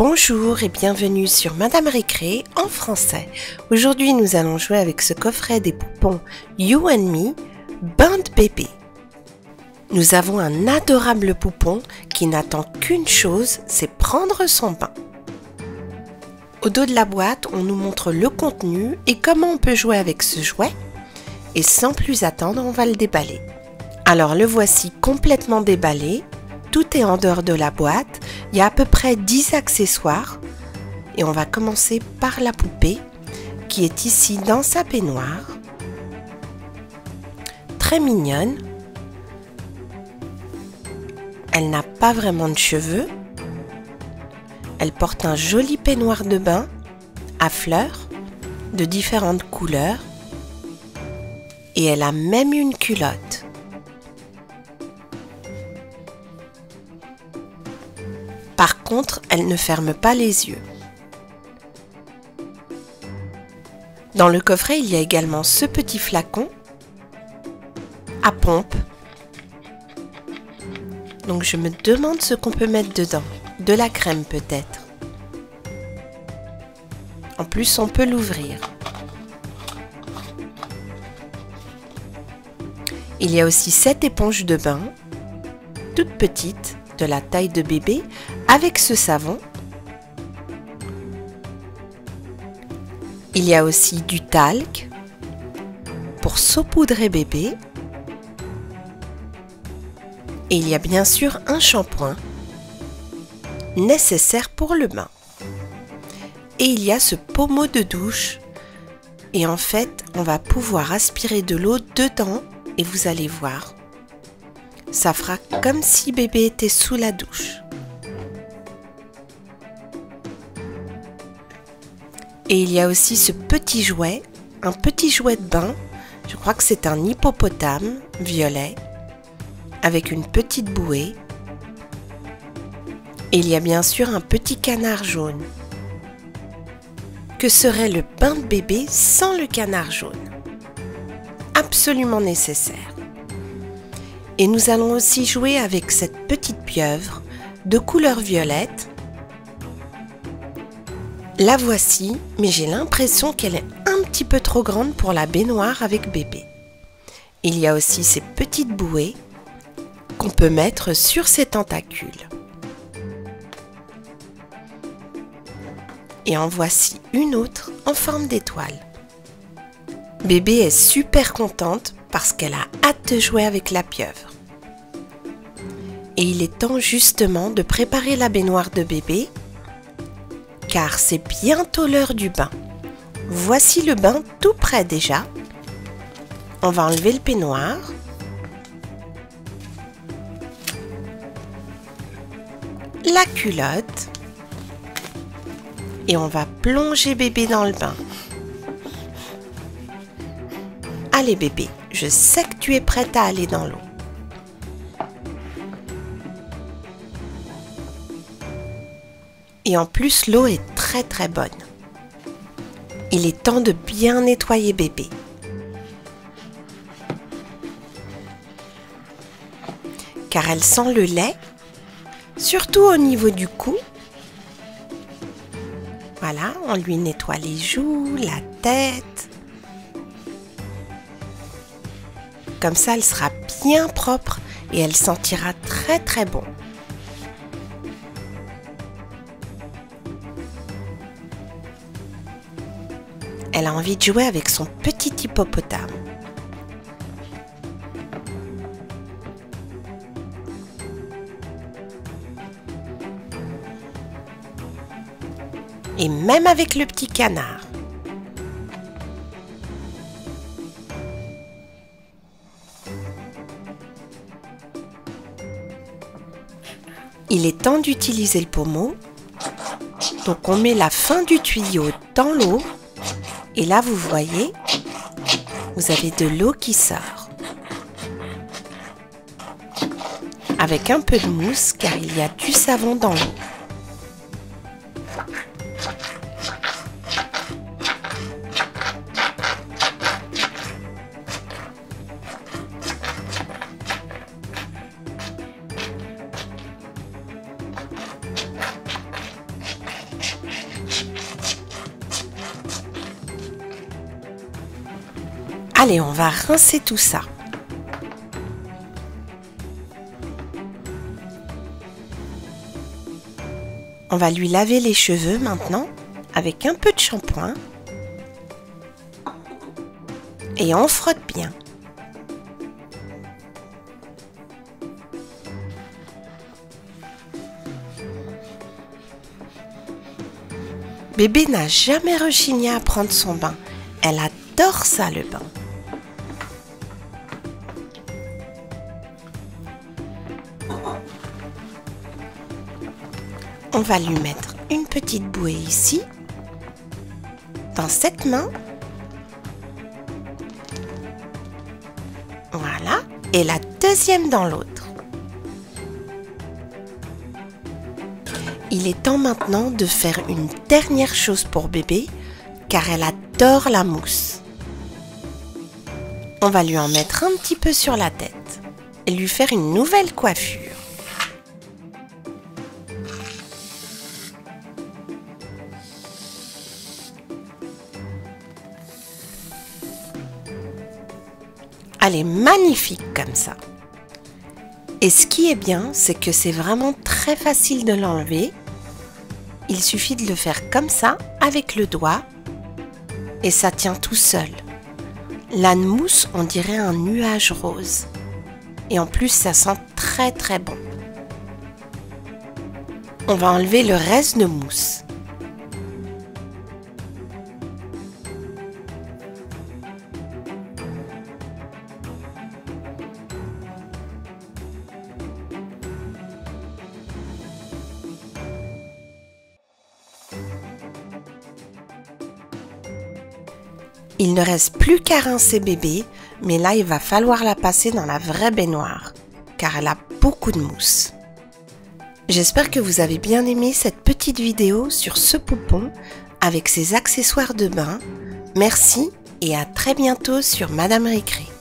Bonjour et bienvenue sur Madame Récré en français. Aujourd'hui nous allons jouer avec ce coffret des poupons You and Me, bain de bébé. Nous avons un adorable poupon qui n'attend qu'une chose, c'est prendre son bain. Au dos de la boîte, on nous montre le contenu et comment on peut jouer avec ce jouet. Et sans plus attendre, on va le déballer. Alors le voici complètement déballé. Tout est en dehors de la boîte. Il y a à peu près 10 accessoires. Et on va commencer par la poupée qui est ici dans sa baignoire. Très mignonne. Elle n'a pas vraiment de cheveux. Elle porte un joli peignoir de bain à fleurs de différentes couleurs. Et elle a même une culotte. Par contre, elle ne ferme pas les yeux. Dans le coffret, il y a également ce petit flacon à pompe. Donc je me demande ce qu'on peut mettre dedans. De la crème peut-être. En plus, on peut l'ouvrir. Il y a aussi 7 éponges de bain, toutes petites, de la taille de bébé, avec ce savon. Il y a aussi du talc pour saupoudrer bébé. Et il y a bien sûr un shampoing nécessaire pour le bain. Et il y a ce pommeau de douche. Et en fait, on va pouvoir aspirer de l'eau dedans et vous allez voir. Ça fera comme si bébé était sous la douche. Et il y a aussi ce petit jouet, un petit jouet de bain. Je crois que c'est un hippopotame violet avec une petite bouée. Et il y a bien sûr un petit canard jaune. Que serait le bain de bébé sans le canard jaune? Absolument nécessaire. Et nous allons aussi jouer avec cette petite pieuvre de couleur violette. La voici, mais j'ai l'impression qu'elle est un petit peu trop grande pour la baignoire avec bébé. Il y a aussi ces petites bouées qu'on peut mettre sur ses tentacules. Et en voici une autre en forme d'étoile. Bébé est super contente parce qu'elle a hâte de jouer avec la pieuvre. Et il est temps justement de préparer la baignoire de bébé car c'est bientôt l'heure du bain. Voici le bain tout prêt déjà. On va enlever le peignoir. La culotte. Et on va plonger bébé dans le bain. Allez bébé, je sais que tu es prête à aller dans l'eau. Et en plus, l'eau est très bonne. Il est temps de bien nettoyer bébé. Car elle sent le lait, surtout au niveau du cou. Voilà, on lui nettoie les joues, la tête. Comme ça, elle sera bien propre et elle sentira très bon. Elle a envie de jouer avec son petit hippopotame. Et même avec le petit canard. Il est temps d'utiliser le pommeau. Donc on met la fin du tuyau dans l'eau. Et là vous voyez, vous avez de l'eau qui sort. Avec un peu de mousse car il y a du savon dans l'eau. Allez, on va rincer tout ça. On va lui laver les cheveux maintenant avec un peu de shampoing. Et on frotte bien. Bébé n'a jamais rechigné à prendre son bain. Elle adore ça, le bain. On va lui mettre une petite bouée ici, dans cette main. Voilà, et la deuxième dans l'autre. Il est temps maintenant de faire une dernière chose pour bébé, car elle adore la mousse. On va lui en mettre un petit peu sur la tête et lui faire une nouvelle coiffure. Elle est magnifique comme ça. Et ce qui est bien, c'est que c'est vraiment très facile de l'enlever. Il suffit de le faire comme ça, avec le doigt, et ça tient tout seul. La mousse, on dirait un nuage rose. Et en plus, ça sent très très bon. On va enlever le reste de mousse. Il ne reste plus qu'à rincer bébé, mais là il va falloir la passer dans la vraie baignoire, car elle a beaucoup de mousse. J'espère que vous avez bien aimé cette petite vidéo sur ce poupon avec ses accessoires de bain. Merci et à très bientôt sur Madame Récré.